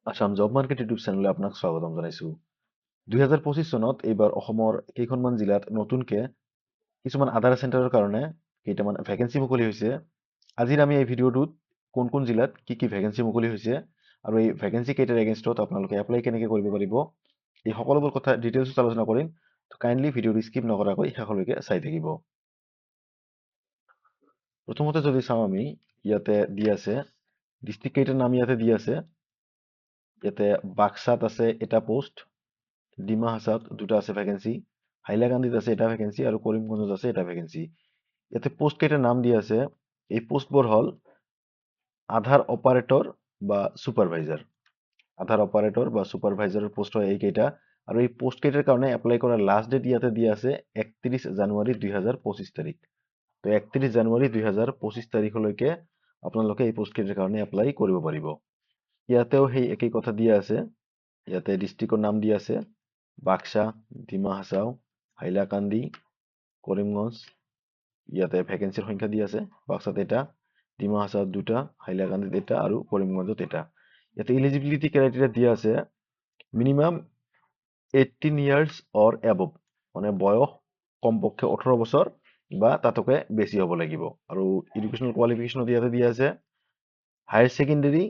Assam job market YouTube চেনেললৈ আপোনাক স্বাগতম জনাইছো। 2025 চনত এইবাৰ অসমৰ কেইখনমান জিলাত নতুনকে কিছুমান আধাৰ চেণ্টাৰৰ কাৰণে কেইটামান ভেকেঞ্চি মুকলি হৈছে। আজিৰ আমি এই ভিডিঅ'টোত কোন কোন জিলাত কি কি ভেকেঞ্চি মুকলি হৈছে আৰু এই ভেকেঞ্চি কেইটাৰ এগেইনষ্টত আপোনালোকে এপ্লাই কেনেকৈ কৰিব পাৰিব, এই সকলোবোৰ কথা ডিটেইলছত আলোচনা কৰিম। কাইণ্ডলি ভিডিঅ'টো স্কিপ নকৰাকৈ শেষলৈকে চাই থাকিব। প্ৰথমতে যদি চাওঁ, আমি ইয়াতে দি আছে ডিষ্ট্ৰিক্ট কেইটাৰ নাম ইয়াতে দি আছে। ইয়াতে বাক্সাত আছে এটা পোষ্ট, ডিমা হাছাওত দুটা আছে ভেকেঞ্চি, হাইলাকান্দিত আছে এটা ভেকেঞ্চি আৰু কৰিমগঞ্জত আছে এটা ভেকেঞ্চি। ইয়াতে পোষ্ট কেইটাৰ নাম দি আছে। এই পোষ্টবোৰ হ'ল আধাৰ অপাৰেটৰ বা ছুপাৰভাইজাৰ। আধাৰ অপাৰেটৰ বা ছুপাৰভাইজাৰৰ পোষ্ট হয় এইকেইটা, আৰু এই পোষ্ট কেইটাৰ কাৰণে এপ্লাই কৰাৰ লাষ্ট ডেট ইয়াতে দিয়া আছে 31 জানুৱাৰী 2025 তাৰিখ। তো 31 জানুৱাৰী 2025 তাৰিখলৈকে আপোনালোকে এই পোষ্ট কেইটাৰ কাৰণে এপ্লাই কৰিব পাৰিব। ইয়াতেও সেই একেই কথা দিয়া আছে। ইয়াতে ডিষ্ট্ৰিক্টৰ নাম দিয়া আছে বাক্সা, ডিমা হাছাও, হাইলাকান্দি, কৰিমগঞ্জ। ইয়াতে ভেকেঞ্চিৰ সংখ্যা দিয়া আছে, বাক্সাত এটা, ডিমা হাছাওত দুটা, হাইলাকান্দিত এটা আৰু কৰিমগঞ্জত এটা। ইয়াতে এলিজিবিলিটি ক্ৰাইটেৰিয়া দিয়া আছে মিনিমাম 18 ইয়াৰ্ছ অৰ এবভ, মানে বয়স কমপক্ষে 18 বছৰ বা তাতকৈ বেছি হ'ব লাগিব। আৰু এডুকেশ্যনেল কোৱালিফিকেশ্যনত ইয়াতে দিয়া আছে হায়াৰ ছেকেণ্ডেৰী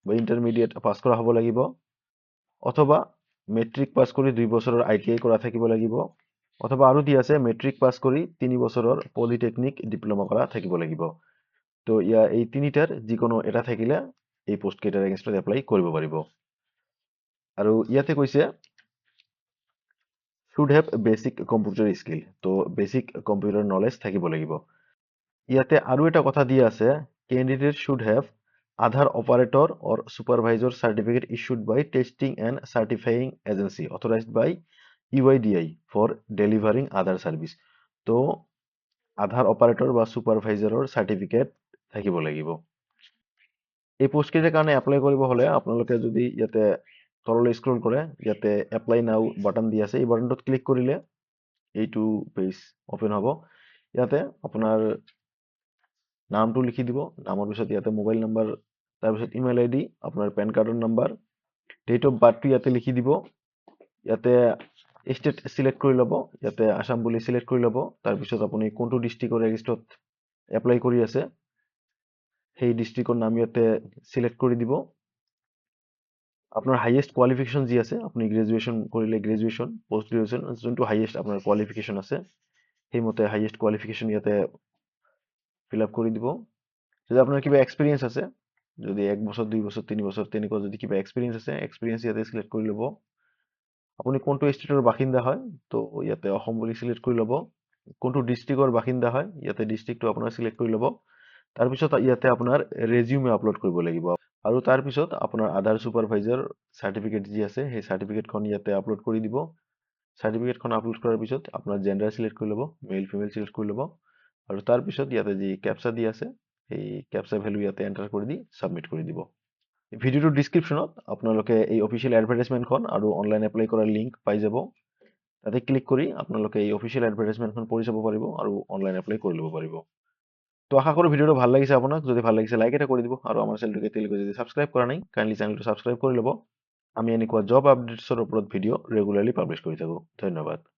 বা ইণ্টাৰমিডিয়েট পাছ কৰা হ'ব লাগিব, অথবা মেট্ৰিক পাছ কৰি 2 বছৰৰ ITI কৰা থাকিব লাগিব, অথবা আৰু দিয়া আছে মেট্ৰিক পাছ কৰি 3 বছৰৰ পলিটেকনিক ডিপ্ল'মা কৰা থাকিব লাগিব। তো এই তিনিটাৰ যিকোনো এটা থাকিলে এই পোষ্ট কেইটাৰ এগেইনষ্টত এপ্লাই কৰিব পাৰিব। আৰু ইয়াতে কৈছে should have basic computer skill, তো বেচিক কম্পিউটাৰ নলেজ থাকিব লাগিব। ইয়াতে আৰু এটা কথা দিয়া আছে, candidate should have Aadhaar operator or supervisor certificate issued by testing and certifying agency authorized by UIDI for delivering Aadhaar services. তো আধাৰ অপাৰেটৰ বা ছুপাৰভাইজাৰৰ চাৰ্টিফিকেট থাকিব লাগিব। এই পোষ্ট কেইটাৰ কাৰণে এপ্লাই কৰিব হ'লে আপোনালোকে যদি ইয়াতে তললৈ স্ক্ৰল কৰে, ইয়াতে এপ্লাই নাও বাটন দি আছে। এই বাটনটোত ক্লিক কৰিলে এইটো পেজ অপেন হ'ব। ইয়াতে আপোনাৰ নামটো লিখি দিব, নামৰ পিছত ইয়াতে মোবাইল নাম্বাৰ, তাৰপিছত ইমেইল ID, আপোনাৰ পেন কাৰ্ডৰ নাম্বাৰ, ডেট অফ বাৰ্থটো ইয়াতে লিখি দিব। ইয়াতে ষ্টেট চিলেক্ট কৰি ল'ব, ইয়াতে আসাম বুলি চিলেক্ট কৰি ল'ব। তাৰপিছত আপুনি কোনটো ডিষ্ট্ৰিক্টৰ এগেইনষ্টত এপ্লাই কৰি আছে সেই ডিষ্ট্ৰিক্টৰ নাম ইয়াতে চিলেক্ট কৰি দিব। আপোনাৰ হাইয়েষ্ট কোৱালিফিকেশ্যন যি আছে, আপুনি গ্ৰেজুৱেশ্যন কৰিলে গ্ৰেজুৱেশ্যন, পোষ্ট গ্ৰেজুৱেশ্যন, যোনটো হাইয়েষ্ট আপোনাৰ কোৱালিফিকেশ্যন আছে সেইমতে হাইয়েষ্ট কোৱালিফিকেশ্যন ইয়াতে ফিল আপ কৰি দিব। যদি আপোনাৰ কিবা এক্সপিৰিয়েঞ্চ আছে, যদি 1 বছৰ 2 বছৰ 3 বছৰ তেনেকুৱা যদি কিবা এক্সপিৰিয়েঞ্চ আছে, এক্সপিৰিয়েঞ্চ ইয়াতে চিলেক্ট কৰি ল'ব। আপুনি কোনটো ষ্টেটৰ বাসিন্দা হয়, তো ইয়াতে অসম বুলি চিলেক্ট কৰি ল'ব। কোনটো ডিষ্ট্ৰিক্টৰ বাসিন্দা হয়, ইয়াতে ডিষ্ট্ৰিক্টটো আপোনাৰ চিলেক্ট কৰি ল'ব। তাৰপিছত ইয়াতে আপোনাৰ ৰেজিউমে আপলোড কৰিব লাগিব, আৰু তাৰপিছত আপোনাৰ আধাৰ ছুপাৰভাইজাৰ চাৰ্টিফিকেট যি আছে সেই চাৰ্টিফিকেটখন ইয়াতে আপলোড কৰি দিব। চাৰ্টিফিকেটখন আপলোড কৰাৰ পিছত আপোনাৰ জেণ্ডাৰ চিলেক্ট কৰি ল'ব, মেল ফিমেল চিলেক্ট কৰি ল'ব, আৰু তাৰপিছত ইয়াতে যি কেপচা দি আছে সেই কেপচা ভেলু ইয়াতে এণ্টাৰ কৰি দি ছাবমিট কৰি দিব। ভিডিঅ'টোৰ ডিছক্ৰিপশ্যনত আপোনালোকে এই অফিচিয়েল এডভাৰটাইজমেণ্টখন আৰু অনলাইন এপ্লাই কৰাৰ লিংক পাই যাব। তাতে ক্লিক কৰি আপোনালোকে এই অফিচিয়েল এডভাৰটাইজমেণ্টখন পঢ়ি চাব পাৰিব আৰু অনলাইন এপ্লাই কৰি ল'ব পাৰিব। তো আশা কৰোঁ ভিডিঅ'টো ভাল লাগিছে আপোনাক। যদি ভাল লাগিছে লাইক এটা কৰি দিব, আৰু আমাৰ চেনেলটোক এতিয়ালৈকে যদি ছাবস্ক্ৰাইব কৰা নাই কাইণ্ডলি চেনেলটো ছাবস্ক্ৰাইব কৰি ল'ব। আমি এনেকুৱা জব আপডেটছৰ ওপৰত ভিডিঅ' ৰেগুলাৰলি পাব্লিছ কৰি থাকোঁ। ধন্যবাদ।